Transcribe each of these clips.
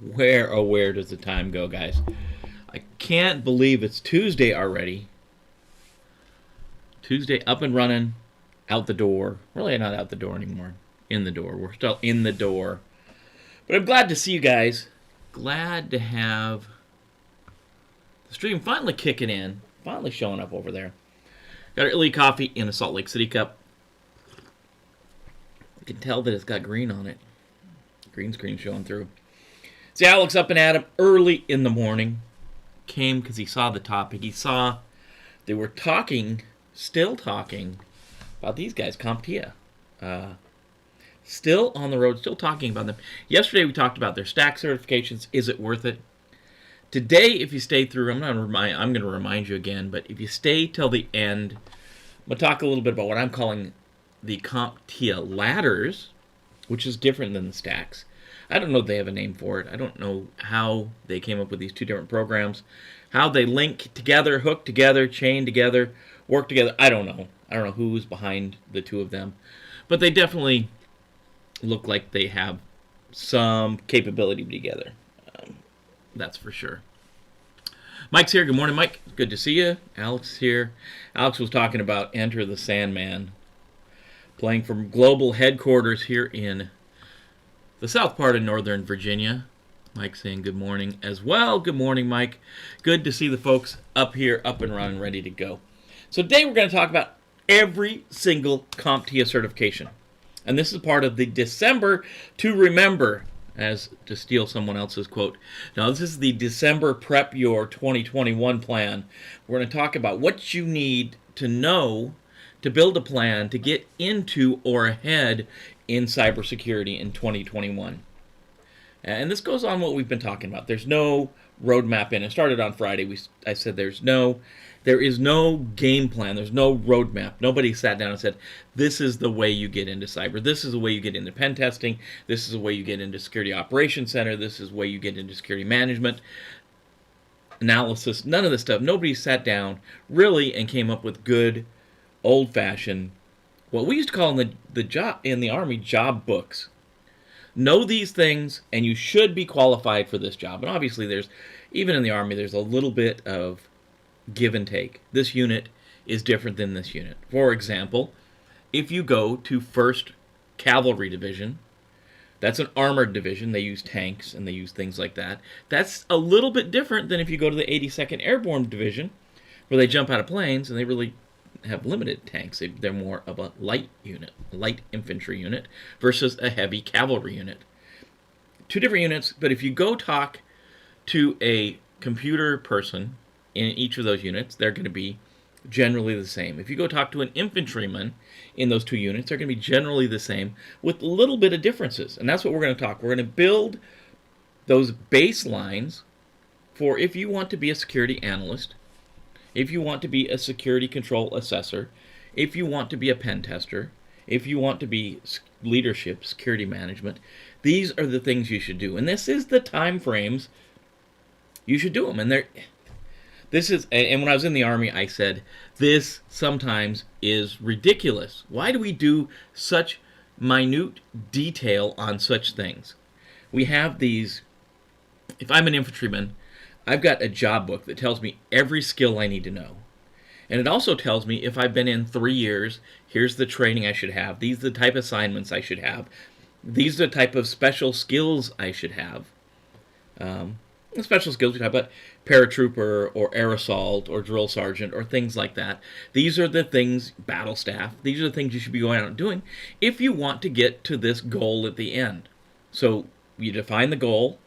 Where does the time go, guys? I can't believe it's Tuesday already. Tuesday up and running, out the door. Really not out the door anymore. In the door. We're still in the door. But I'm glad to see you guys. Glad to have the stream finally kicking in. Finally showing up over there. Got our Illy coffee in a Salt Lake City cup. You can tell that it's got green on it. Green screen showing through. See, Alex up and at him early in the morning. Came because he saw the topic. He saw they were talking, still talking, about these guys, CompTIA. Still on the road, still talking about them. Yesterday we talked about their stack certifications. Is it worth it? Today, if you stay through, I'm going to remind you again, but if you stay till the end, I'm going to talk a little bit about what I'm calling the CompTIA ladders, which is different than the stacks. I don't know if they have a name for it. I don't know how they came up with these two different programs, how they link together, hook together, chain together, work together. I don't know. I don't know who's behind the two of them, but they definitely look like they have some capability together. That's for sure. Mike's here. Good morning, Mike. Good to see you. Alex is here. Alex was talking about Enter the Sandman, playing from global headquarters here in the south part of Northern Virginia. Mike saying good morning as well. Good morning, Mike. Good to see the folks up here, up and running, ready to go. So today we're going to talk about every single CompTIA certification. And this is part of the December to Remember, as to steal someone else's quote. Now, this is the December Prep Your 2021 plan. We're going to talk about what you need to know to build a plan to get into or ahead in cybersecurity in 2021. And this goes on what we've been talking about. There's no roadmap in. It started on Friday. I said there is no game plan. There's no roadmap. Nobody sat down and said, this is the way you get into cyber. This is the way you get into pen testing. This is the way you get into Security Operations Center. This is the way you get into security management, analysis. None of this stuff. Nobody sat down really and came up with good, old-fashioned, what we used to call in the Army, job books. Know these things, and you should be qualified for this job. And obviously, even in the Army, there's a little bit of give and take. This unit is different than this unit. For example, if you go to 1st Cavalry Division, that's an armored division. They use tanks and they use things like that. That's a little bit different than if you go to the 82nd Airborne Division, where they jump out of planes and they really have limited tanks. They're more of a light unit, a light infantry unit, versus a heavy cavalry unit. Two different units, but if you go talk to a computer person in each of those units, they're going to be generally the same. If you go talk to an infantryman in those two units, they're going to be generally the same with a little bit of differences. And that's what we're going to talk. We're going to build those baselines for if you want to be a security analyst, if you want to be a security control assessor, if you want to be a pen tester, if you want to be leadership, security management, these are the things you should do. And this is the time frames you should do them. And when I was in the Army, I said, this sometimes is ridiculous. Why do we do such minute detail on such things? We have these, if I'm an infantryman, I've got a job book that tells me every skill I need to know. And it also tells me if I've been in 3 years, here's the training I should have. These are the type of assignments I should have. These are the type of special skills I should have. Special skills we talk about, paratrooper or air assault or drill sergeant or things like that. These are the things, battle staff, these are the things you should be going out and doing if you want to get to this goal at the end. So you define the goal,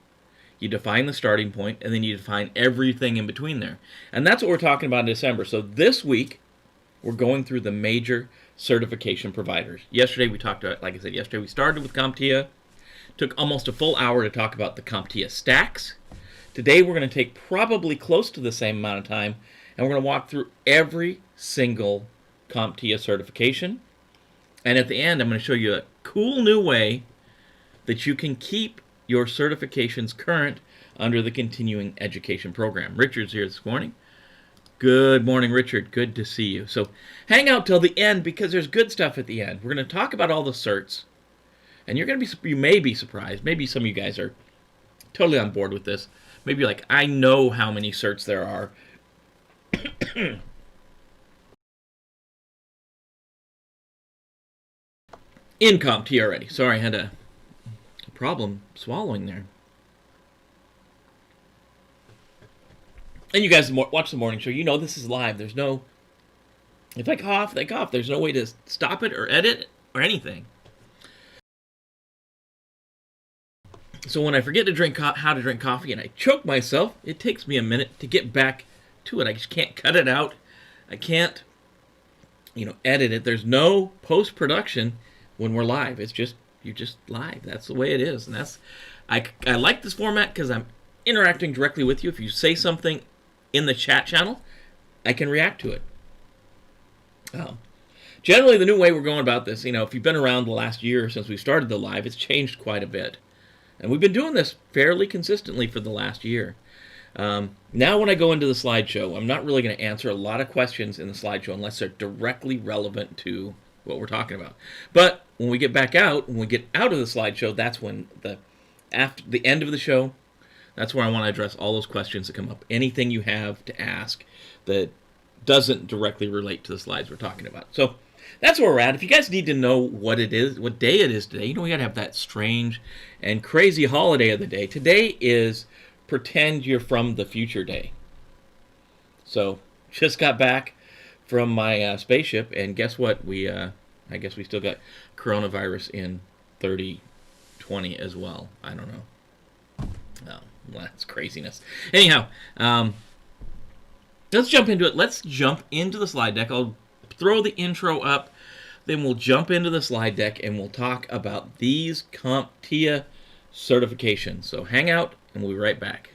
you define the starting point, and then you define everything in between there. And that's what we're talking about in December. So this week, we're going through the major certification providers. Yesterday we talked about, like I said, yesterday we started with CompTIA. Took almost a full hour to talk about the CompTIA stacks. Today we're going to take probably close to the same amount of time, and we're going to walk through every single CompTIA certification. And at the end, I'm going to show you a cool new way that you can keep your certifications current under the continuing education program. Richard's here this morning. Good morning, Richard. Good to see you. So hang out till the end because there's good stuff at the end. We're going to talk about all the certs, and you may be surprised. Maybe some of you guys are totally on board with this. Maybe like, I know how many certs there are. In CompTIA already. Sorry, I had a problem swallowing there. And you guys watch the morning show, you know this is live. There's no, if I cough, they cough. There's no way to stop it or edit or anything. So when I forget to drink how to drink coffee and I choke myself, it takes me a minute to get back to it. I just can't cut it out. I can't, edit it. There's no post-production when we're live. It's just, you're just live. That's the way it is. And I like this format because I'm interacting directly with you. If you say something in the chat channel, I can react to it. Generally, the new way we're going about this, if you've been around the last year since we started the live, it's changed quite a bit. And we've been doing this fairly consistently for the last year. Now when I go into the slideshow, I'm not really going to answer a lot of questions in the slideshow unless they're directly relevant to what we're talking about. But when we get back out, when we get out of the slideshow, that's when after the end of the show, that's where I want to address all those questions that come up. Anything you have to ask that doesn't directly relate to the slides we're talking about. So that's where we're at. If you guys need to know what it is, what day it is today, we got to have that strange and crazy holiday of the day. Today is Pretend You're From the Future Day. So just got back from my spaceship, and guess what? I guess we still got coronavirus in 3020 as well. I don't know. Oh, well, that's craziness. Anyhow, let's jump into it. Let's jump into the slide deck. I'll throw the intro up, then we'll jump into the slide deck and we'll talk about these CompTIA certifications. So hang out and we'll be right back.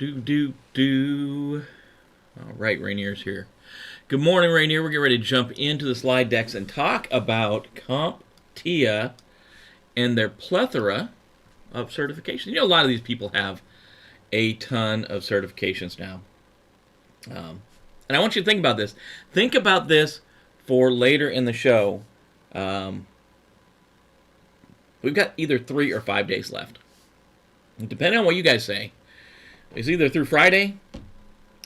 All right, Rainier's here. Good morning, Rainier. We're getting ready to jump into the slide decks and talk about CompTIA and their plethora of certifications. A lot of these people have a ton of certifications now. And I want you to think about this. Think about this for later in the show. We've got either 3 or 5 days left. And depending on what you guys say, it's either through Friday.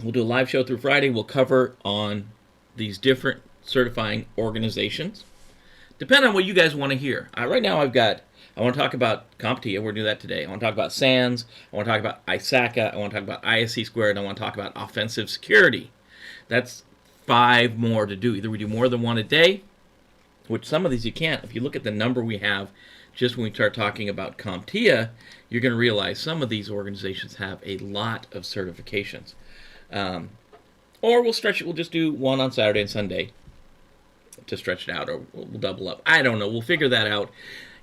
We'll do a live show through Friday. We'll cover on these different certifying organizations. Depending on what you guys want to hear. Right now I want to talk about CompTIA. We're going to do that today. I want to talk about SANS. I want to talk about ISACA. I want to talk about ISC squared. I want to talk about offensive security. That's 5 more to do. Either we do more than 1 a day, which some of these you can't. If you look at the number we have just when we start talking about CompTIA, you're going to realize some of these organizations have a lot of certifications. Or we'll stretch it. We'll just do 1 on Saturday and Sunday to stretch it out, or we'll double up. I don't know. We'll figure that out.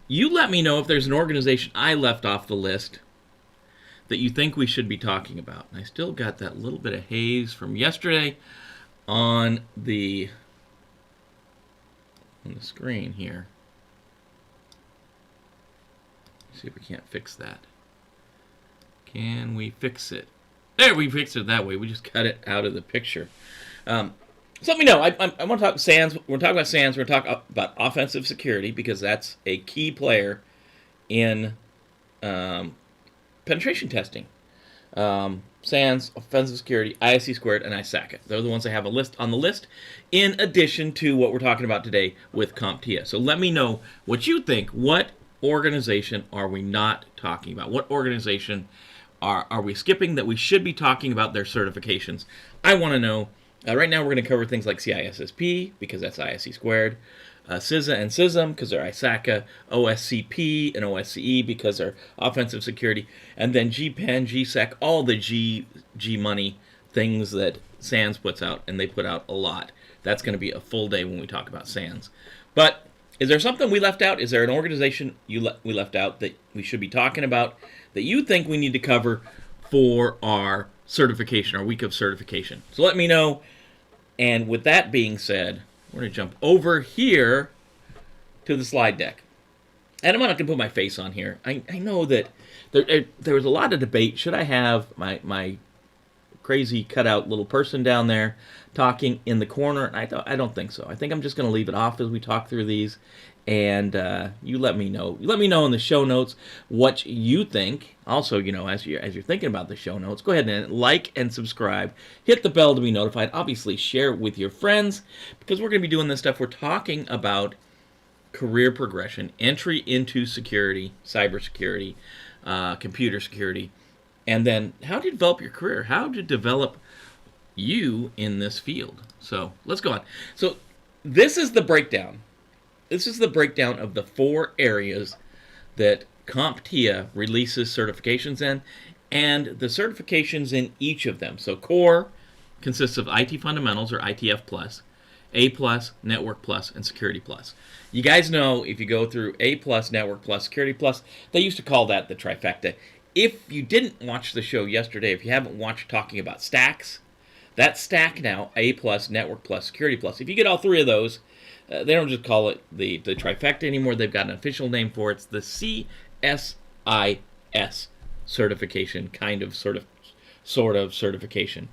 You let me know if there's an organization I left off the list that you think we should be talking about. And I still got that little bit of haze from yesterday on the screen here. Let's see if we can't fix that. Can we fix it? There, we fixed it that way. We just cut it out of the picture. So let me know. I want to talk SANS. We're talking about SANS. We're talking about offensive security because that's a key player in penetration testing. SANS, offensive security, ISC squared, and ISACA. They're the ones I have on the list, in addition to what we're talking about today with CompTIA. So let me know what you think. What organization are we not talking about? What organization are we skipping that we should be talking about their certifications? I want to know. Right now we're going to cover things like CISSP, because that's ISC squared, CISA and CISM, because they're ISACA, OSCP and OSCE, because they're offensive security, and then GPEN, GSEC, all the G money things that SANS puts out, and they put out a lot. That's going to be a full day when we talk about SANS. But is there something we left out? Is there an organization we left out that we should be talking about that you think we need to cover for our certification, our week of certification? So let me know. And with that being said, we're going to jump over here to the slide deck. And I'm not going to put my face on here. I know that there was a lot of debate. Should I have my crazy cutout little person down there talking in the corner. And I don't think so. I think I'm just going to leave it off as we talk through these. And you let me know. You let me know in the show notes what you think. Also, as you're thinking about the show notes, go ahead and like and subscribe. Hit the bell to be notified. Obviously, share it with your friends because we're going to be doing this stuff. We're talking about career progression, entry into security, cybersecurity, computer security, and then how to develop your career, how to develop you in this field. So let's go on. So this is the breakdown. This is the breakdown of the 4 areas that CompTIA releases certifications in, and the certifications in each of them. So core consists of IT Fundamentals, or ITF Plus, A Plus, Network Plus, and Security Plus. You guys know if you go through A Plus, Network Plus, Security Plus, they used to call that the trifecta. If you didn't watch the show yesterday, if you haven't watched talking about stacks, that stack now, A Plus, Network Plus, Security Plus. If you get all 3 of those, they don't just call it the trifecta anymore. They've got an official name for it. It's the CSIS certification, sort of certification.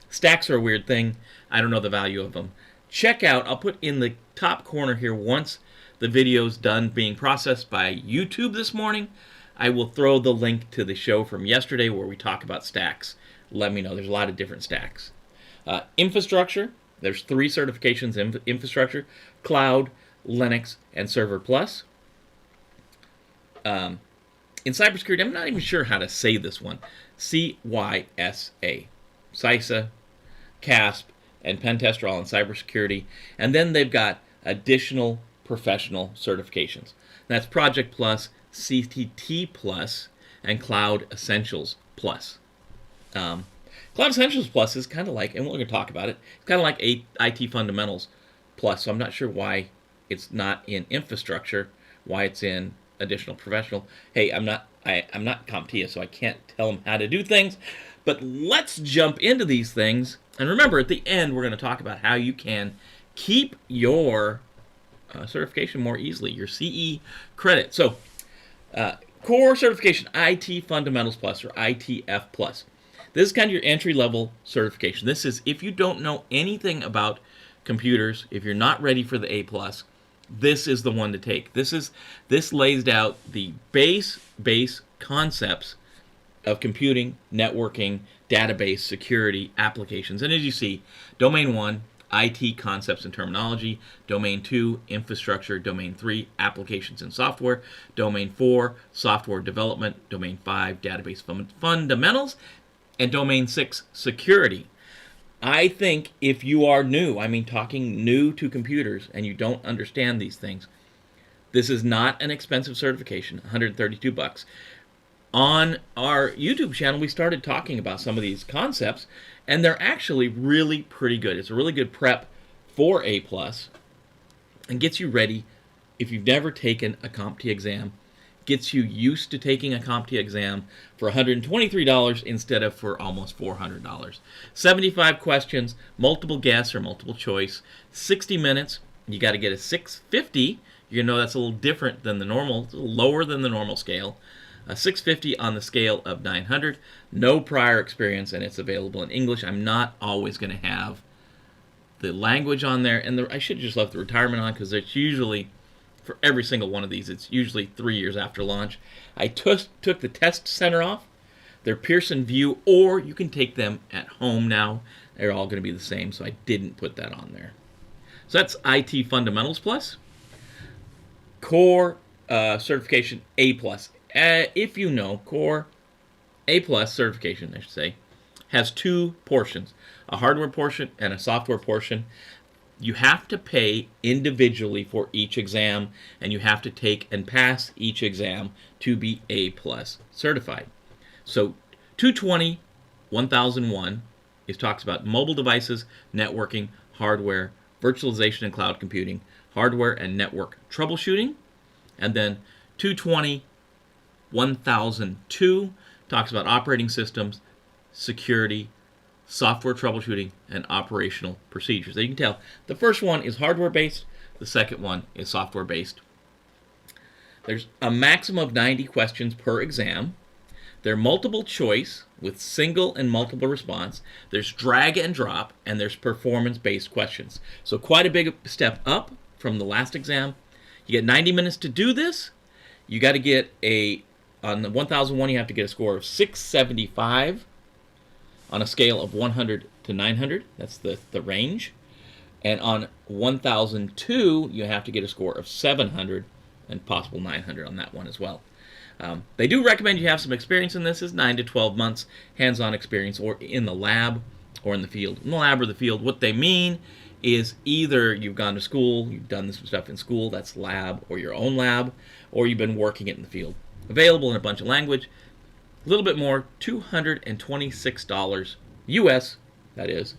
Stacks are a weird thing. I don't know the value of them. Check out, I'll put in the top corner here once the video's done being processed by YouTube this morning, I will throw the link to the show from yesterday where we talk about stacks. Let me know. There's a lot of different stacks. Infrastructure. There's 3 certifications in infrastructure: Cloud, Linux, and Server Plus. In cybersecurity, I'm not even sure how to say this one. CYSA. CySA, CASP, and PenTest are all in cybersecurity. And then they've got additional professional certifications. That's Project Plus, CTT Plus, and Cloud Essentials Plus. Cloud Essentials Plus is kind of like, and we're going to talk about it, it's kind of like IT Fundamentals Plus, so I'm not sure why it's not in infrastructure, why it's in additional professional. Hey, I'm not CompTIA, so I can't tell them how to do things, but let's jump into these things. And remember, at the end, we're going to talk about how you can keep your certification more easily, your CE credit. So, core certification, IT Fundamentals Plus, or ITF Plus. This is kind of your entry-level certification. This is if you don't know anything about computers, if you're not ready for the A+, this is the one to take. This lays out the base concepts of computing, networking, database, security, applications. And as you see, Domain 1, IT concepts and terminology. Domain 2, infrastructure. Domain 3, applications and software. Domain 4, software development. Domain 5, database fundamentals. And Domain 6, security. I think if you are new, talking new to computers, and you don't understand these things, this is not an expensive certification, $132. On our YouTube channel, we started talking about some of these concepts, and they're actually really pretty good. It's a really good prep for A+, and gets you ready if you've never taken a CompTIA exam. Gets you used to taking a CompTIA exam for $123 instead of for almost $400. 75 questions, multiple guess or multiple choice, 60 minutes. You got to get a 650. You know that's a little different than the normal, it's a little lower than the normal scale. A 650 on the scale of 900. No prior experience, and it's available in English. I'm not always going to have the language on there, and I should have just left the retirement on because it's usually, for every single one of these, it's usually 3 years after launch. I took the test center off. They're Pearson VUE, or you can take them at home now. They're all going to be the same, so I didn't put that on there. So that's IT Fundamentals Plus. Core certification A+. If you know, Core A+ certification, I should say, has 2 portions, a hardware portion and a software portion. You have to pay individually for each exam, and you have to take and pass each exam to be A+ certified. So 220, 1001 talks about mobile devices, networking, hardware, virtualization and cloud computing, hardware and network troubleshooting. And then 220, 1002 talks about operating systems, security, software troubleshooting, and operational procedures. As you can tell, the first one is hardware-based, the second one is software-based. There's a maximum of 90 questions per exam. They're multiple choice with single and multiple response. There's drag and drop, and there's performance-based questions. So quite a big step up from the last exam. You get 90 minutes to do this. You got to get on the 1001, you have to get a score of 675 on a scale of 100 to 900. That's the range. And on 1002, you have to get a score of 700 and possible 900 on that one as well. They do recommend you have some experience in this. Is 9 to 12 months hands-on experience, or in the lab or in the field. In the lab or the field, what they mean is either you've gone to school, you've done this stuff in school, that's lab or your own lab, or you've been working it in the field. Available in a bunch of language. A little bit more, $226 US, that is,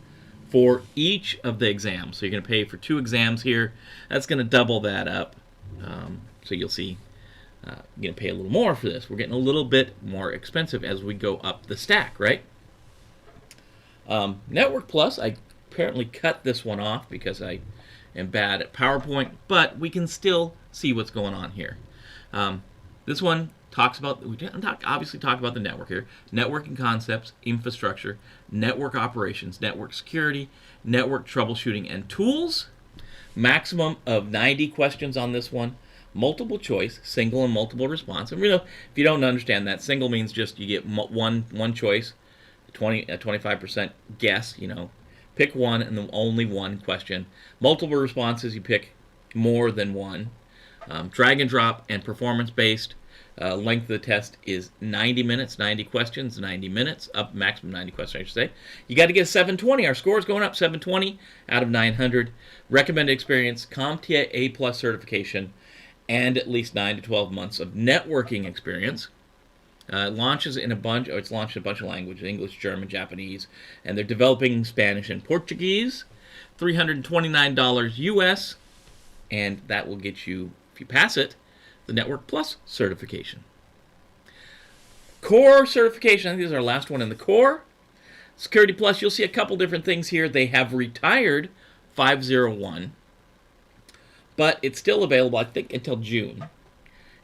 for each of the exams. So you're going to pay for 2 exams here. That's going to double that up. So you'll see you're going to pay a little more for this. We're getting a little bit more expensive as we go up the stack, right? Network Plus, I apparently cut this one off because I am bad at PowerPoint, but we can still see what's going on here. This one talks about, obviously talk about the network here, networking concepts, infrastructure, network operations, network security, network troubleshooting, and tools. Maximum of 90 questions on this one. Multiple choice, single and multiple response. And if you don't understand that, single means just you get one choice, 25% guess, pick one and then only one question. Multiple responses, you pick more than one. Drag and drop and performance-based. Length of the test is 90 minutes, 90 questions, 90 minutes, up maximum 90 questions, I should say. You got to get a 720. Our score is going up, 720 out of 900. Recommended experience, CompTIA A Plus certification, and at least 9 to 12 months of networking experience. It's launched in a bunch of languages, English, German, Japanese, and they're developing Spanish and Portuguese. $329 US, and that will get you, if you pass it, the Network Plus certification. Core certification, I think this is our last one in the core. Security Plus, you'll see a couple different things here. They have retired 501, but it's still available, I think, until June.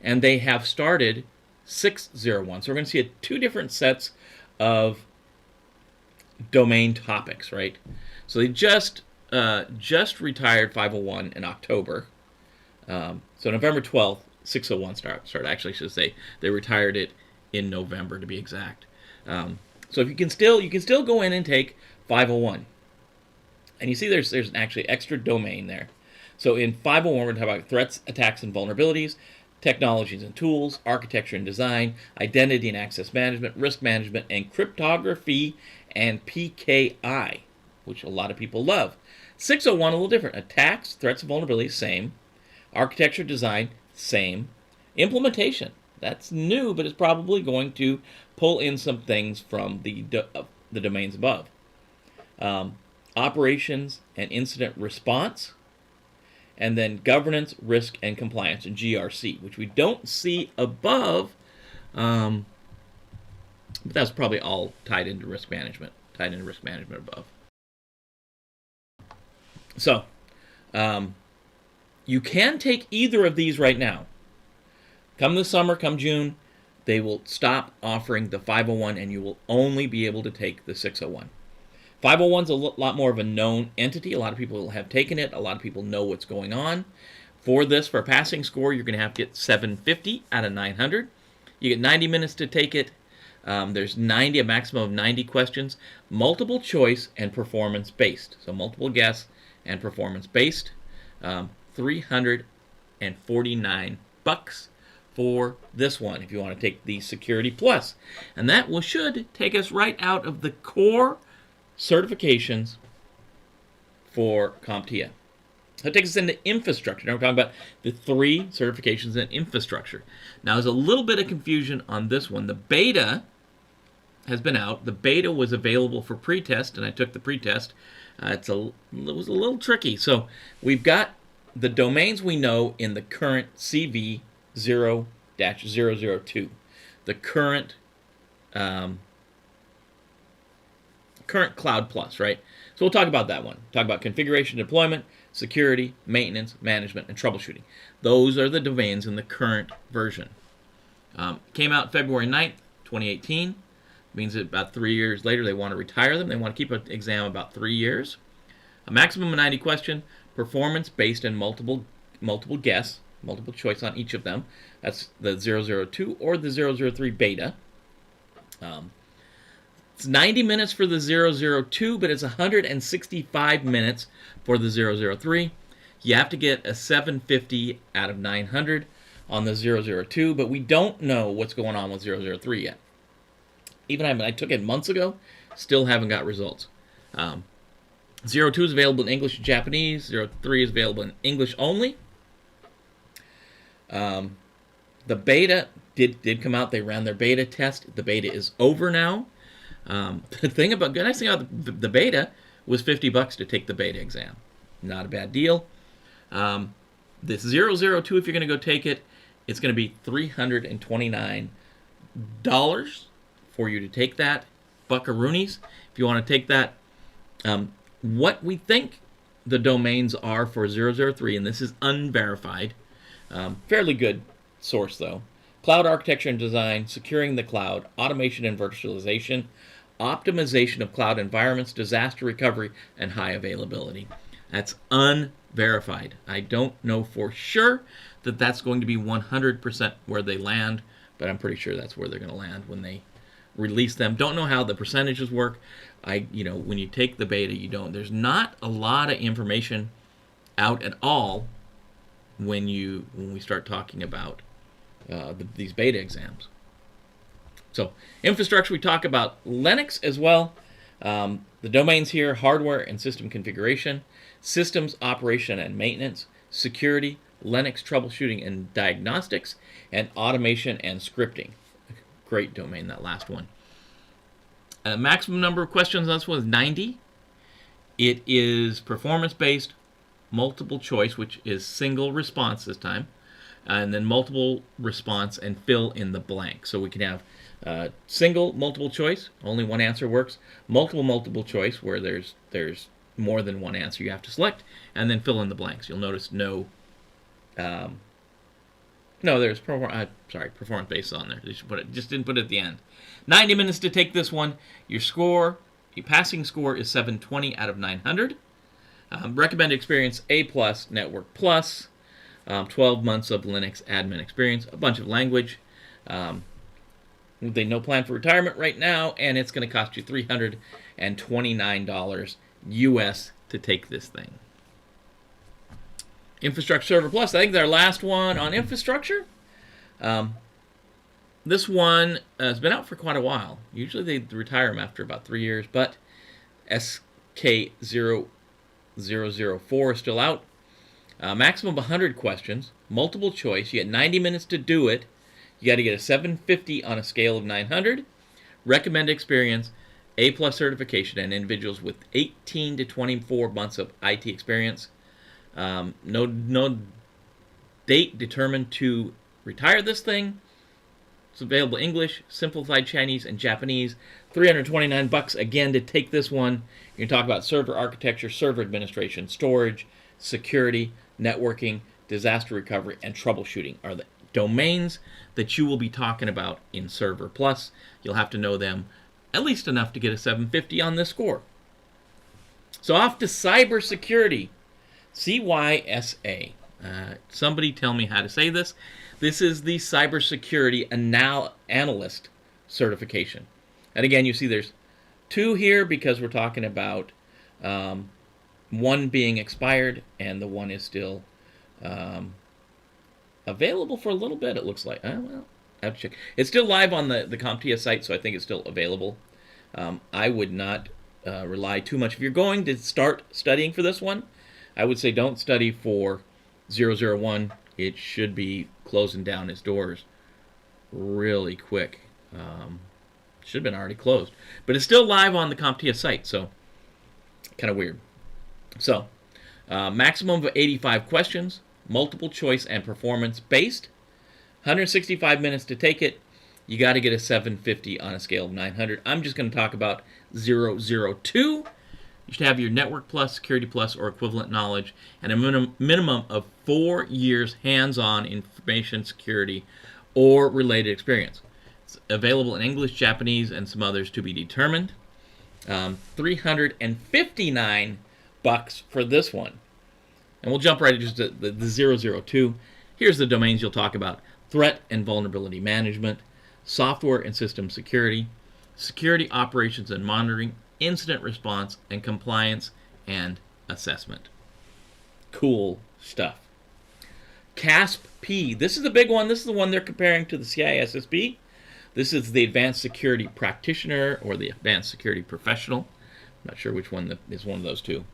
And they have started 601. So we're going to see 2 different sets of domain topics, right? So they just retired 501 in October. So November 12th, 601 started. Actually, I should say they retired it in November, to be exact. So if you can still go in and take 501. And you see there's actually extra domain there. So in 501, we're going to talk about threats, attacks, and vulnerabilities, technologies and tools, architecture and design, identity and access management, risk management, and cryptography and PKI, which a lot of people love. 601, a little different. Attacks, threats, and vulnerabilities, same. Architecture, design, same. Implementation, that's new, but it's probably going to pull in some things from the domains above. Operations and incident response, and then governance, risk, and compliance, and GRC, which we don't see above, but that's probably all tied into risk management above. So, you can take either of these right now. Come the summer, come June, they will stop offering the 501, and you will only be able to take the 601. 501 is a lot more of a known entity. A lot of people have taken it. A lot of people know what's going on. For this, for a passing score, you're going to have to get 750 out of 900. You get 90 minutes to take it. There's a maximum of 90 questions, multiple choice and performance based. So multiple guess and performance based. $349 for this one if you want to take the Security Plus. And that should take us right out of the core certifications for CompTIA. That takes us into infrastructure. Now we're talking about the 3 certifications in infrastructure. Now there's a little bit of confusion on this one. The beta has been out. The beta was available for pre-test, and I took the pre-test. It was a little tricky. So we've got the domains we know in the current CV 0-002, the current Cloud Plus, right? So we'll talk about that one. Talk about configuration, deployment, security, maintenance, management, and troubleshooting. Those are the domains in the current version. Came out February 9th, 2018. Means that about 3 years later they want to retire them. They want to keep an exam about 3 years. A maximum of 90 question, performance based on multiple guess, multiple choice on each of them. That's the 002 or the 003 beta. It's 90 minutes for the 002, but it's 165 minutes for the 003. You have to get a 750 out of 900 on the 002, but we don't know what's going on with 003 yet. Even I took it months ago, still haven't got results. 02 is available in English and Japanese. 03 is available in English only. The beta did come out. They ran their beta test. The beta is over now. The nice thing about the beta was $50 to take the beta exam. Not a bad deal. This 002, if you're going to go take it, it's going to be $329 for you to take that. Buckaroonies, if you want to take that. What we think the domains are for 003, and this is unverified, fairly good source though. Cloud architecture and design, securing the cloud, automation and virtualization, optimization of cloud environments, disaster recovery, and high availability. That's unverified. I don't know for sure that that's going to be 100% where they land, but I'm pretty sure that's where they're going to land when they release them. Don't know how the percentages work. When you take the beta, there's not a lot of information out at all when we start talking about these beta exams. So infrastructure, we talk about Linux as well. The domains here: hardware and system configuration, systems operation and maintenance, security, Linux troubleshooting and diagnostics, and automation and scripting. Great domain, that last one. Maximum number of questions on this one is 90. It is performance-based, multiple choice, which is single response this time, and then multiple response and fill in the blank. So we can have single multiple choice, only one answer works. Multiple choice, where there's more than one answer you have to select, and then fill in the blanks. You'll notice there's performance based on there. Just didn't put it at the end. 90 minutes to take this one. Your passing score is 720 out of 900. Recommended experience A+, Network Plus, 12 months of Linux admin experience, a bunch of language. They no plan for retirement right now, and it's going to cost you $329 US to take this thing. Infrastructure Server Plus, I think they're our last one on infrastructure. This one has been out for quite a while. Usually they retire them after about 3 years, but SK0004 is still out. Maximum of 100 questions, multiple choice. You get 90 minutes to do it. You got to get a 750 on a scale of 900. Recommended experience, A+ certification, and individuals with 18 to 24 months of IT experience. No date determined to retire this thing. It's available English, simplified Chinese, and Japanese. $329 again to take this one. You can talk about server architecture, server administration, storage, security, networking, disaster recovery, and troubleshooting are the domains that you will be talking about in Server Plus. You'll have to know them at least enough to get a 750 on this score. So off to cybersecurity. CYSA. Somebody tell me how to say this. This is the Cybersecurity Analyst certification. And again, you see there's two here because we're talking about one being expired and the one is still available for a little bit, it looks like. Well, I have to check. It's still live on the CompTIA site, so I think it's still available. I would not rely too much. If you're going to start studying for this one, I would say don't study for 001. It should be closing down its doors really quick. Should have been already closed. But it's still live on the CompTIA site, so kind of weird. So, maximum of 85 questions, multiple choice and performance based. 165 minutes to take it. You got to get a 750 on a scale of 900. I'm just going to talk about 002. You should have your Network Plus, Security Plus, or equivalent knowledge, and a minimum of 4 years hands-on information security or related experience. It's available in English, Japanese, and some others to be determined. $359 for this one. And we'll jump right into the 002. Here's the domains you'll talk about: threat and vulnerability management, software and system security, security operations and monitoring, incident response, and compliance and assessment. Cool stuff. CASP-P. This is the big one. This is the one they're comparing to the CISSP. This is the Advanced Security Practitioner or the Advanced Security Professional. I'm not sure which one is one of those two.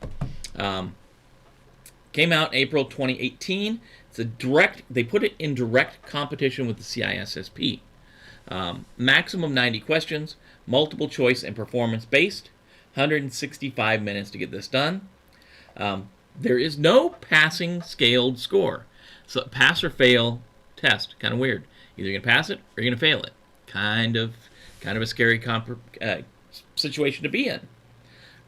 Came out April 2018. It's a direct. They put it in direct competition with the CISSP. Maximum 90 questions, multiple choice and performance based. 165 minutes to get this done. There is no passing scaled score. So pass or fail test. Kind of weird. Either you're gonna pass it or you're gonna fail it. Kind of a scary situation to be in.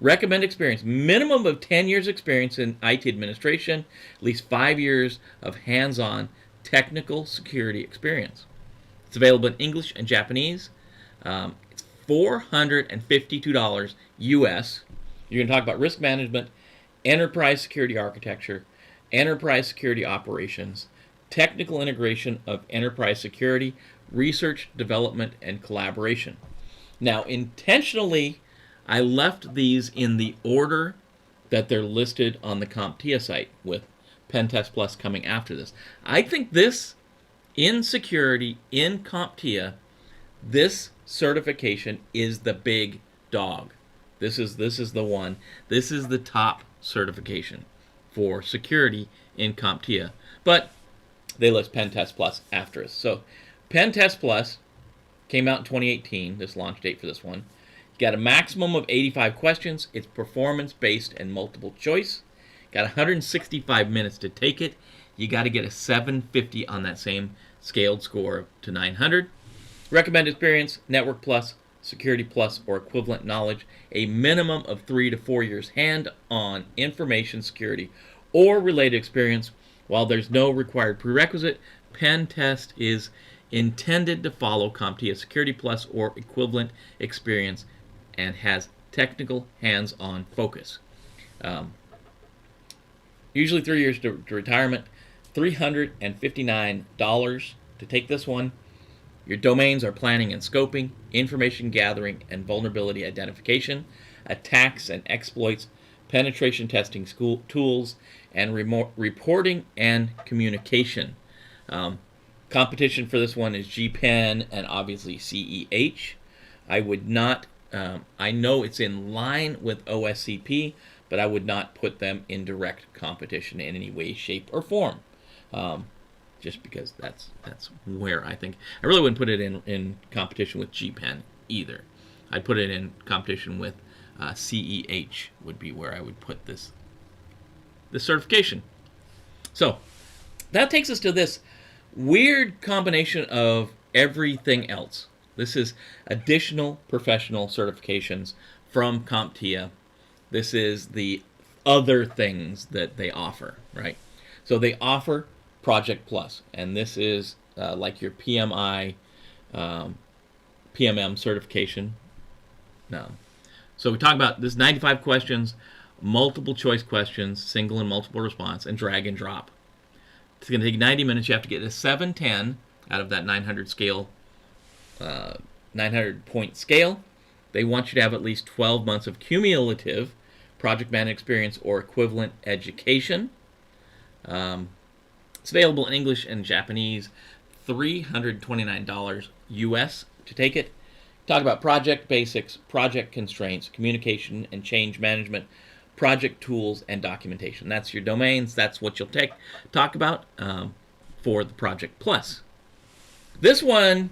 Recommend experience. Minimum of 10 years experience in IT administration, at least 5 years of hands-on technical security experience. It's available in English and Japanese. It's $452 US. You're going to talk about risk management, enterprise security architecture, enterprise security operations, technical integration of enterprise security, research, development, and collaboration. Now, intentionally, I left these in the order that they're listed on the CompTIA site, with PenTest Plus coming after this. I think this, in security, in CompTIA, this certification is the big dog. This is the one. This is the top certification for security in CompTIA. But they list PenTest Plus after us. So PenTest Plus came out in 2018, this launch date for this one. Got a maximum of 85 questions. It's performance-based and multiple choice. Got 165 minutes to take it. You got to get a 750 on that same scaled score to 900. Recommended experience: Network Plus, Security Plus, or equivalent knowledge. A minimum of 3 to 4 years hand-on information security or related experience. While there's no required prerequisite, PenTest is intended to follow CompTIA Security Plus or equivalent experience and has technical hands-on focus. Usually 3 years to retirement. $359 to take this one. Your domains are planning and scoping, information gathering and vulnerability identification, attacks and exploits, penetration testing tools, and reporting and communication. Competition for this one is GPEN and obviously CEH. I would not, I know it's in line with OSCP, but I would not put them in direct competition in any way, shape, or form. Just because that's where I think. I really wouldn't put it in competition with GPEN either. I'd put it in competition with CEH would be where I would put this certification. So that takes us to this weird combination of everything else. This is additional professional certifications from CompTIA. This is the other things that they offer, right? So they offer Project Plus, and this is like your PMI, PMM certification. So we talk about this 95 questions, multiple choice questions, single and multiple response, and drag and drop. It's going to take 90 minutes. You have to get a 710 out of that 900 scale, 900 point scale. They want you to have at least 12 months of cumulative project management experience or equivalent education. It's available in English and Japanese. $329 US to take it. Talk about project basics, project constraints, communication and change management, project tools, and documentation. That's your domains. That's what you'll talk about for the Project Plus. This one,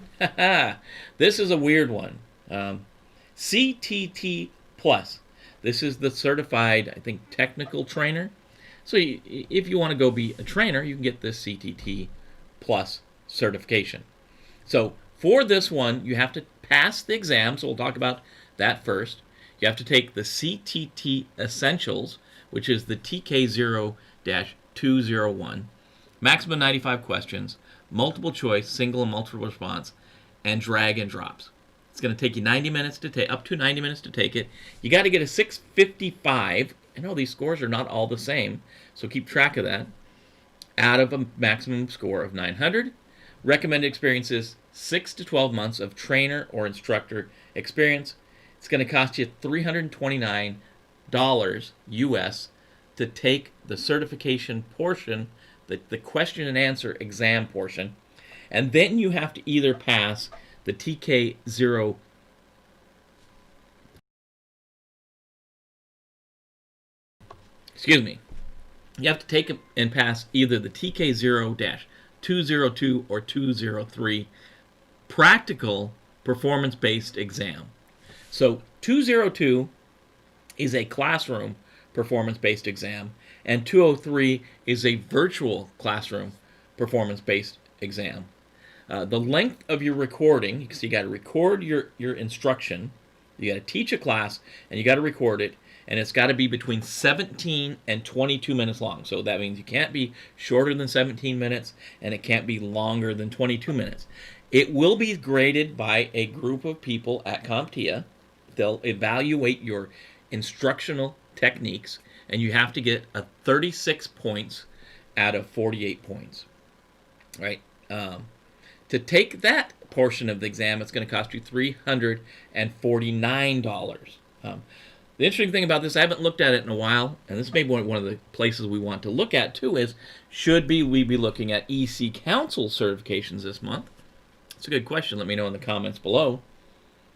this is a weird one. CTT Plus. This is the certified, I think, technical trainer. So if you want to go be a trainer, you can get this CTT Plus certification. So for this one, you have to pass the exam. So we'll talk about that first. You have to take the CTT Essentials, which is the TK0-201. Maximum 95 questions, multiple choice, single and multiple response, and drag and drops. It's going to take you 90 minutes to take, up to 90 minutes to take it. You got to get a 655. I know these scores are not all the same, so keep track of that. Out of a maximum score of 900. Recommended experience is 6 to 12 months of trainer or instructor experience. It's going to cost you $329 US to take the certification portion, the question and answer exam portion, and then you have to either pass the TK0 you have to take and pass either the TK0-202 or 203 practical performance-based exam. So 202 is a classroom performance-based exam, and 203 is a virtual classroom performance-based exam. The length of your recording, because you got to record your instruction, you got to teach a class, and you got to record it, and it's got to be between 17 and 22 minutes long. So that means you can't be shorter than 17 minutes, and it can't be longer than 22 minutes. It will be graded by a group of people at CompTIA. They'll evaluate your instructional techniques, and you have to get a 36 points out of 48 points. Right? To take that portion of the exam, it's going to cost you $349. The interesting thing about this, I haven't looked at it in a while, and this may be one of the places we want to look at too, is should we be looking at EC Council certifications this month? It's a good question. Let me know in the comments below.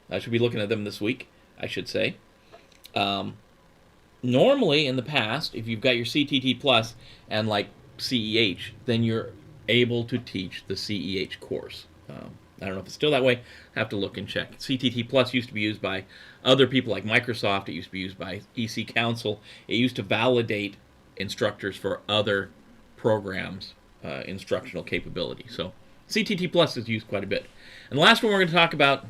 I should be looking at them this week, I should say. Normally, in the past, if you've got your CTT Plus and like CEH, then you're able to teach the CEH course. I don't know if it's still that way. I have to look and check. CTT Plus used to be used by other people like Microsoft. It used to be used by EC Council. It used to validate instructors for other programs' instructional capability. So CTT Plus is used quite a bit. And the last one we're going to talk about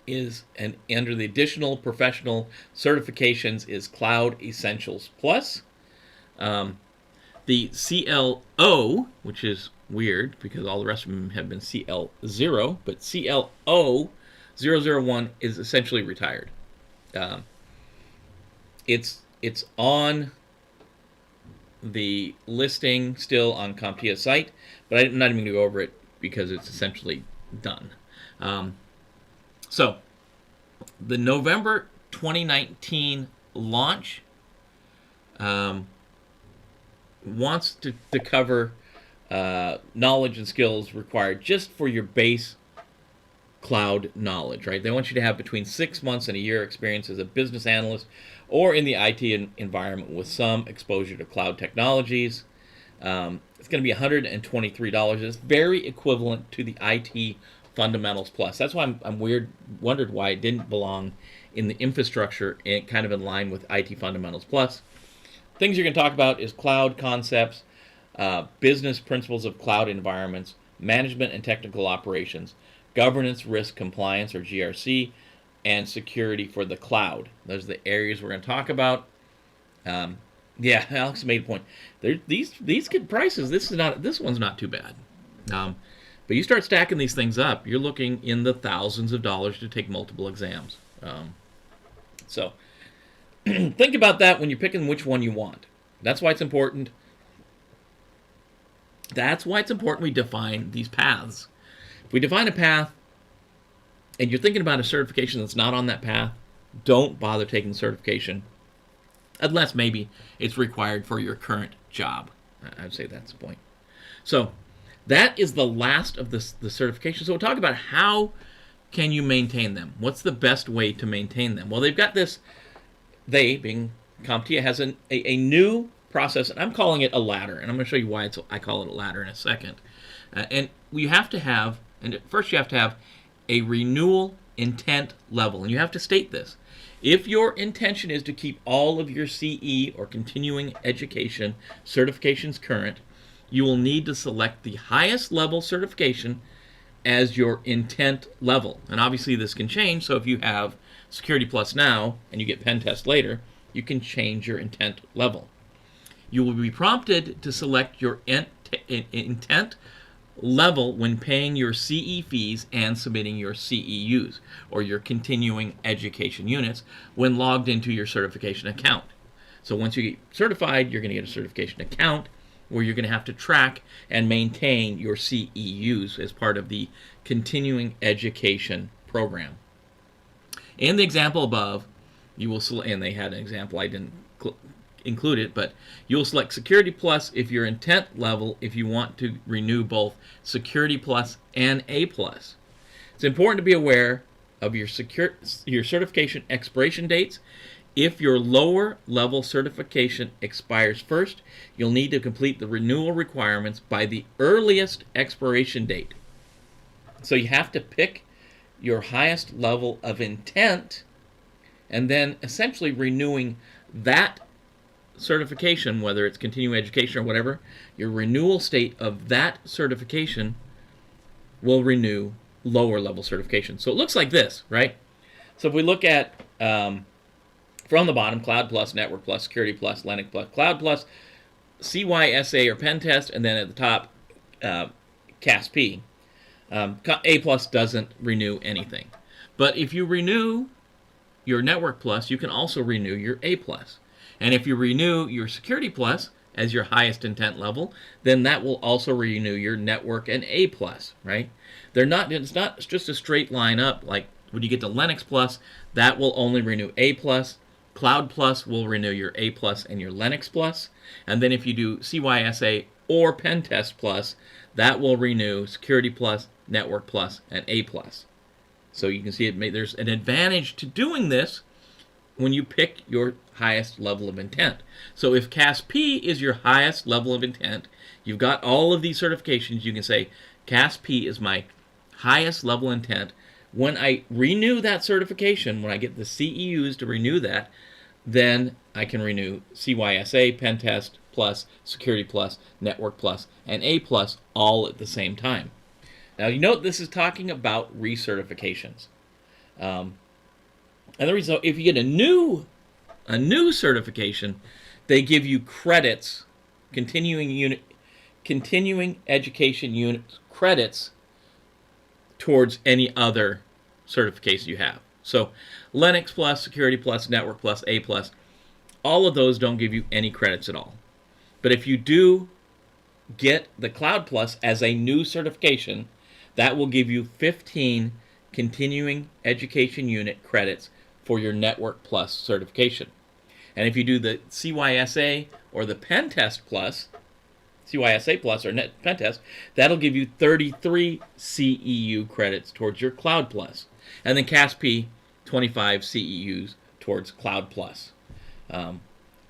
is, and under the additional professional certifications, is Cloud Essentials Plus. The CLO, which is weird because all the rest of them have been CL0, but CLO 001 is essentially retired. It's on the listing still on CompTIA site, but I'm not even going to go over it because it's essentially done. So the November 2019 launch wants to cover knowledge and skills required just for your base cloud knowledge, right? They want you to have between 6 months and a year experience as a business analyst or in the IT environment with some exposure to cloud technologies. It's going to be $123. It's very equivalent to the IT Fundamentals Plus. That's why I'm wondered why it didn't belong in the infrastructure and kind of in line with IT Fundamentals Plus. Things you're going to talk about is cloud concepts, business principles of cloud environments, management and technical operations, governance, risk, compliance, or GRC, and security for the cloud. Those are the areas we're going to talk about. Yeah, Alex made a point. These good prices. This one's not too bad. But you start stacking these things up, you're looking in the thousands of dollars to take multiple exams. So think about that when you're picking which one you want. That's why it's important. That's why it's important we define these paths. If we define a path and you're thinking about a certification that's not on that path, don't bother taking the certification unless maybe it's required for your current job. I'd say that's the point. So that is the last of the certifications. So we'll talk about how can you maintain them. What's the best way to maintain them? Well, they've got this, they, being CompTIA, has a new process, and I'm calling it a ladder, and I'm going to show you why I call it a ladder in a second. And you have to have, and first you have to have a renewal intent level, and you have to state this. If your intention is to keep all of your CE or continuing education certifications current, you will need to select the highest level certification as your intent level. And obviously this can change, so if you have Security Plus now and you get PenTest later, you can change your intent level. You will be prompted to select your intent level when paying your CE fees and submitting your CEUs, or your continuing education units, when logged into your certification account. So once you get certified, you're going to get a certification account where you're going to have to track and maintain your CEUs as part of the continuing education program. In the example above, you will select, and they had an example, I didn't include it, but you'll select Security Plus if your intent level, if you want to renew both Security Plus and A Plus. It's important to be aware of your certification expiration dates. If your lower level certification expires first, you'll need to complete the renewal requirements by the earliest expiration date. So you have to pick your highest level of intent, and then essentially renewing that certification, whether it's continuing education or whatever, your renewal state of that certification will renew lower level certification. So it looks like this, right? So if we look at from the bottom, Cloud Plus, Network Plus, Security Plus, Linux Plus, Cloud Plus, CySA or PenTest, and then at the top, CASP. A Plus doesn't renew anything. But if you renew your Network Plus, you can also renew your A Plus. And if you renew your Security Plus as your highest intent level, then that will also renew your Network and A Plus, right? It's not just a straight line up. Like when you get to Linux Plus, that will only renew A Plus. Cloud Plus will renew your A Plus and your Linux Plus. And then if you do CySA or PenTest Plus, that will renew Security Plus, Network Plus, and A Plus. So you can see there's an advantage to doing this when you pick your highest level of intent. So if CASP is your highest level of intent, you've got all of these certifications, you can say CASP is my highest level intent. When I renew that certification, when I get the CEUs to renew that, then I can renew CySA, PenTest Plus, Security Plus, Network Plus, and A Plus all at the same time. Now you note this is talking about recertifications. And the reason, if you get a new certification, they give you credits, continuing education unit credits towards any other certification you have. So Linux Plus, Security Plus, Network Plus, A Plus, all of those don't give you any credits at all. But if you do get the Cloud Plus as a new certification, that will give you 15 continuing education unit credits for your Network Plus certification. And if you do the CySA or the PenTest Plus, CySA Plus or PenTest, that'll give you 33 CEU credits towards your Cloud Plus. And then CASP, 25 CEUs towards Cloud Plus.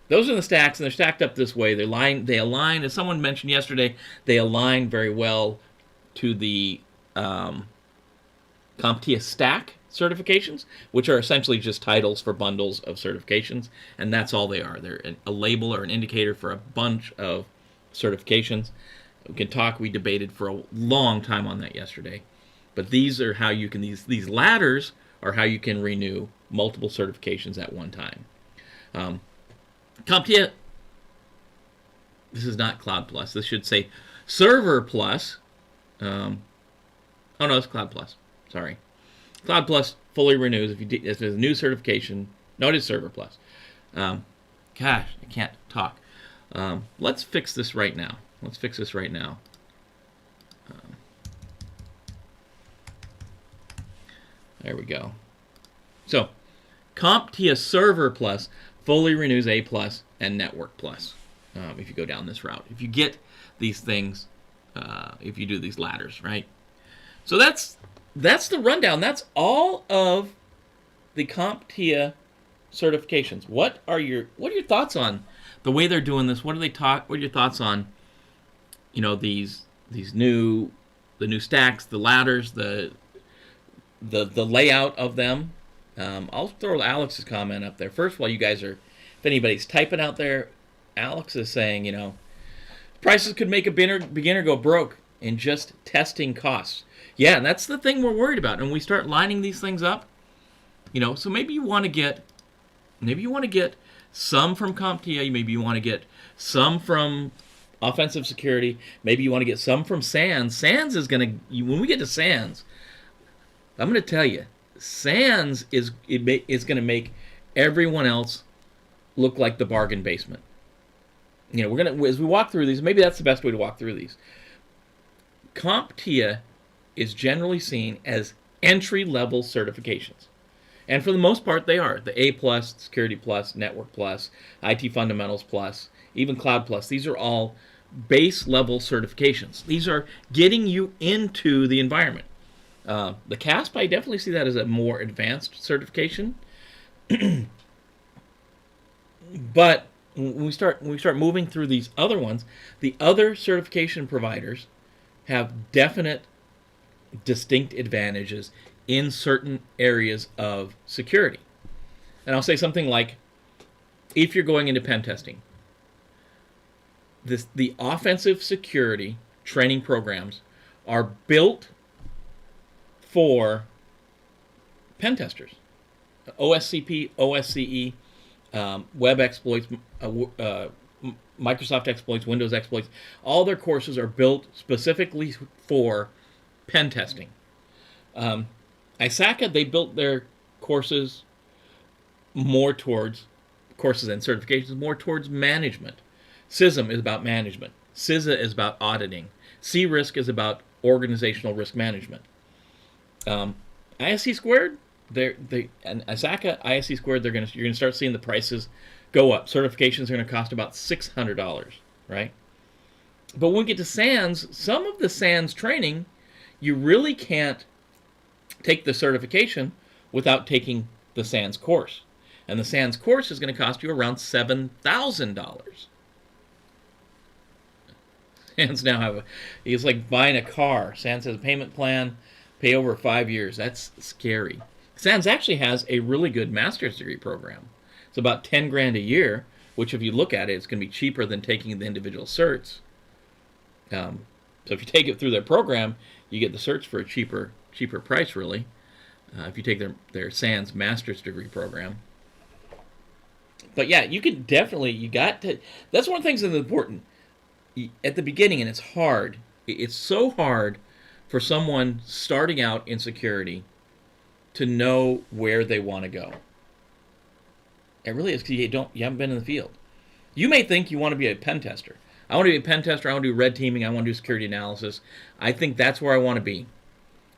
Those are the stacks, and they're stacked up this way. They align, as someone mentioned yesterday, they align very well to the CompTIA stack certifications, which are essentially just titles for bundles of certifications, and that's all they are. They're a label or an indicator for a bunch of certifications. We debated for a long time on that yesterday. But these are how you can, these ladders are how you can renew multiple certifications at one time. CompTIA, this is not Cloud Plus. This should say Server Plus. Oh no, it's Cloud Plus. Sorry. Cloud Plus fully renews if there's a new certification. No, it is Server Plus. Gosh, I can't talk. Let's fix this right now. There we go. So, CompTIA Server Plus fully renews A Plus and Network Plus. If you go down this route, if you get these things, if you do these ladders, right? So that's the rundown. That's all of the CompTIA certifications. What are your thoughts on the way they're doing this? What are your thoughts on, these new stacks, the ladders, the layout of them? I'll throw Alex's comment up there. First of all, you guys if anybody's typing out there, Alex is saying, prices could make a beginner go broke in just testing costs. Yeah, and that's the thing we're worried about. And we start lining these things up, so maybe you want to get some from CompTIA, maybe you want to get some from offensive security. Maybe you want to get some from SANS. SANS is going to, when we get to SANS, I'm going to tell you, SANS is going to make everyone else look like the bargain basement. You know, we're going to, as we walk through these, maybe that's the best way to walk through these. CompTIA is generally seen as entry-level certifications. And for the most part, they are. The A+, Security Plus, Network Plus, IT Fundamentals Plus, even Cloud Plus. These are all base-level certifications. These are getting you into the environment. The CASP, I definitely see that as a more advanced certification. But when we start moving through these other ones, the other certification providers have definite, distinct advantages in certain areas of security. And I'll say something like, if you're going into pen testing, the offensive security training programs are built for pen testers. OSCP, OSCE, web exploits, Microsoft exploits, Windows exploits, all their courses are built specifically for pen testing. CySA, they built their courses more towards, courses and certifications, more towards management. CISM is about management. CISA is about auditing. C-Risk is about organizational risk management. ISC squared, and CySA, ISC squared, you're gonna start seeing the prices go up. Certifications are gonna cost about $600, right? But when we get to SANS, some of the SANS training, you really can't take the certification without taking the SANS course. And the SANS course is going to cost you around $7,000. SANS now have it's like buying a car. SANS has a payment plan, pay over 5 years. That's scary. SANS actually has a really good master's degree program. It's about 10 grand a year, which if you look at it, it's going to be cheaper than taking the individual certs. So if you take it through their program, you get the certs for a cheaper price, really, if you take their SANS master's degree program. But yeah, you can definitely, that's one of the things that's important. At the beginning, and it's hard, it's so hard for someone starting out in security to know where they want to go. It really is because you haven't been in the field. You may think you want to be a pen tester. I want to be a pen tester, I want to do red teaming, I want to do security analysis. I think that's where I want to be.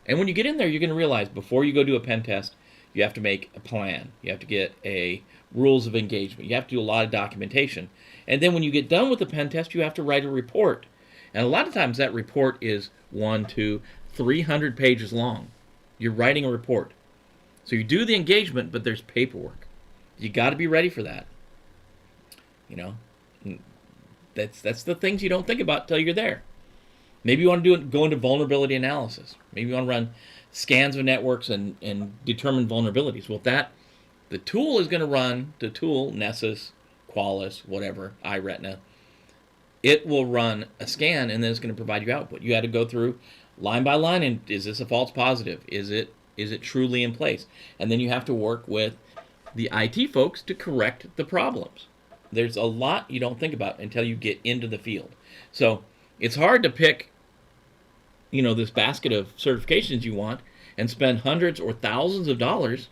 And when you get in there, you're going to realize before you go do a pen test, you have to make a plan. You have to get a rules of engagement. You have to do a lot of documentation. And then when you get done with the pen test, you have to write a report. And a lot of times that report is 100, 200, 300 pages long. You're writing a report. So you do the engagement, but there's paperwork. You got to be ready for that. You know, that's the things you don't think about till you're there. Maybe you want to go into vulnerability analysis. Maybe you want to run scans of networks and determine vulnerabilities. Well, the tool is going to run, the tool, Nessus, Qualys, whatever, iRetina, it will run a scan and then it's going to provide you output. You had to go through line by line, and is this a false positive? Is it truly in place? And then you have to work with the IT folks to correct the problems. There's a lot you don't think about until you get into the field. So it's hard to pick, this basket of certifications you want and spend hundreds or thousands of dollars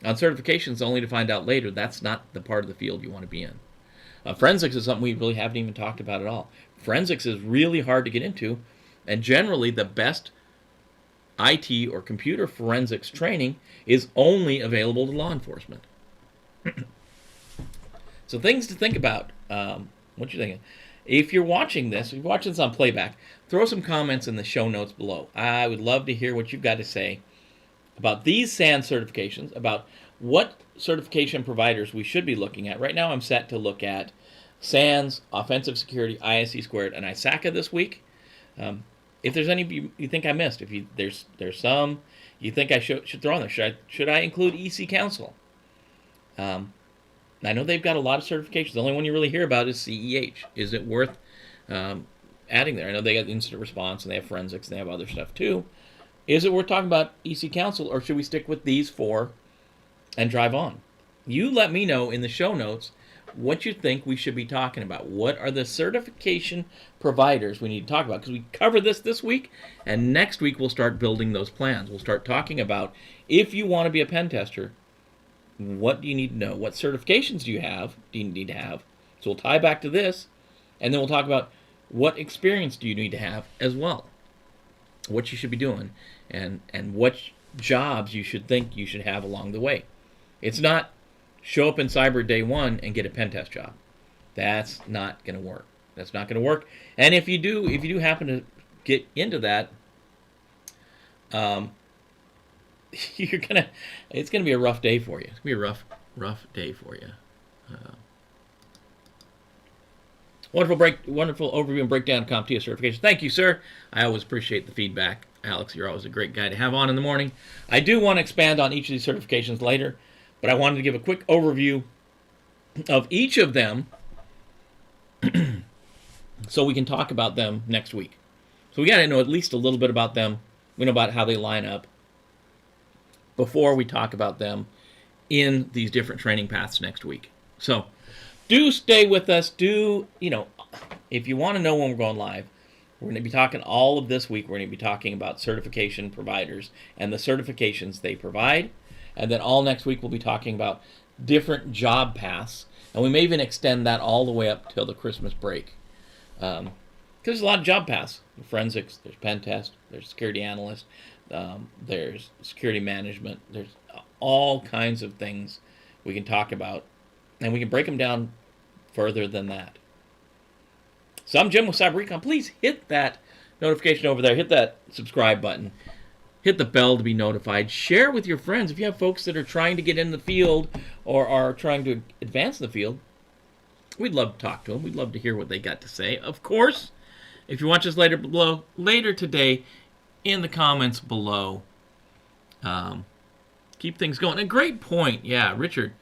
on certifications only to find out later that's not the part of the field you want to be in. Forensics is something we really haven't even talked about at all. Forensics is really hard to get into, and generally the best IT or computer forensics training is only available to law enforcement. So things to think about. What you thinking? If you're watching this, if you're watching this on playback, throw some comments in the show notes below. I would love to hear what you've got to say about these SANS certifications, about what certification providers we should be looking at. Right now I'm set to look at SANS, Offensive Security, ISC Squared, and CySA this week. If there's any you think I missed, if there's some you think I should throw on there, should I include EC Council? I know they've got a lot of certifications. The only one you really hear about is CEH. Is it worth adding there? I know they got incident response and they have forensics and they have other stuff too. Is it worth talking about EC Council, or should we stick with these four and drive on? You let me know in the show notes what you think we should be talking about. What are the certification providers we need to talk about? Because we cover this week, and next week we'll start building those plans. We'll start talking about, if you want to be a pen tester, what do you need to know? What certifications do you need to have? So we'll tie back to this, and then we'll talk about what experience do you need to have as well, what you should be doing, and what jobs you should think you should have along the way. It's not show up in cyber day one and get a pen test job. That's not going to work. That's not going to work. And if you do happen to get into that, it's gonna be a rough day for you. It's gonna be a rough day for you. Wonderful overview and breakdown of CompTIA certification. Thank you, sir. I always appreciate the feedback. Alex, you're always a great guy to have on in the morning. I do want to expand on each of these certifications later, but I wanted to give a quick overview of each of them so we can talk about them next week. So we got to know at least a little bit about them. We know about how they line up before we talk about them in these different training paths next week. So do stay with us. If you want to know when we're going live, we're going to be talking all of this week. We're going to be talking about certification providers and the certifications they provide. And then all next week we'll be talking about different job paths. And we may even extend that all the way up till the Christmas break. Because there's a lot of job paths. There's forensics, there's PenTest, there's security analyst, there's security management. There's all kinds of things we can talk about. And we can break them down further than that. So I'm Jim with Cyber-Recon. Please hit that notification over there. Hit that subscribe button. Hit the bell to be notified. Share with your friends. If you have folks that are trying to get in the field or are trying to advance in the field, we'd love to talk to them. We'd love to hear what they got to say. Of course, if you watch us later today, in the comments below, keep things going. A great point. Yeah, Richard,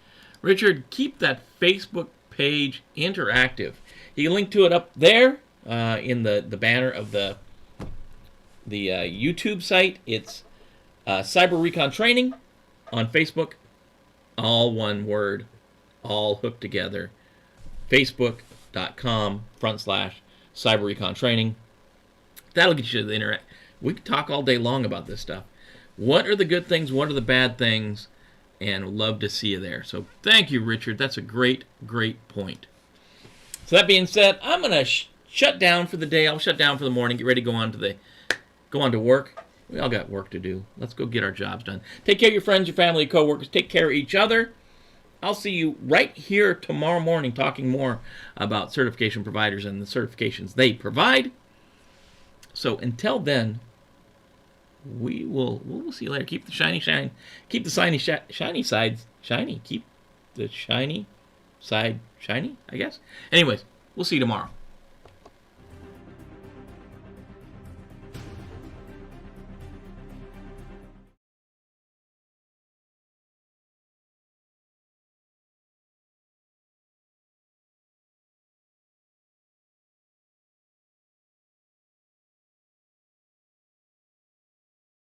keep that Facebook page interactive. You can link to it up there in the banner of the YouTube site. It's Cyber-Recon Training on Facebook. All one word, all hooked together. Facebook.com/Cyber-Recon Training. That'll get you to the internet. We can talk all day long about this stuff. What are the good things? What are the bad things? And we'd love to see you there. So thank you, Richard. That's a great point. So that being said, I'm going to shut down for the day. I'll shut down for the morning. Get ready to go on to work. We all got work to do. Let's go get our jobs done. Take care of your friends, your family, your coworkers. Take care of each other. I'll see you right here tomorrow morning talking more about certification providers and the certifications they provide. So until then, we'll see you later. Keep the shiny. Keep the shiny sides shiny. Keep the shiny side shiny, I guess. Anyways, we'll see you tomorrow.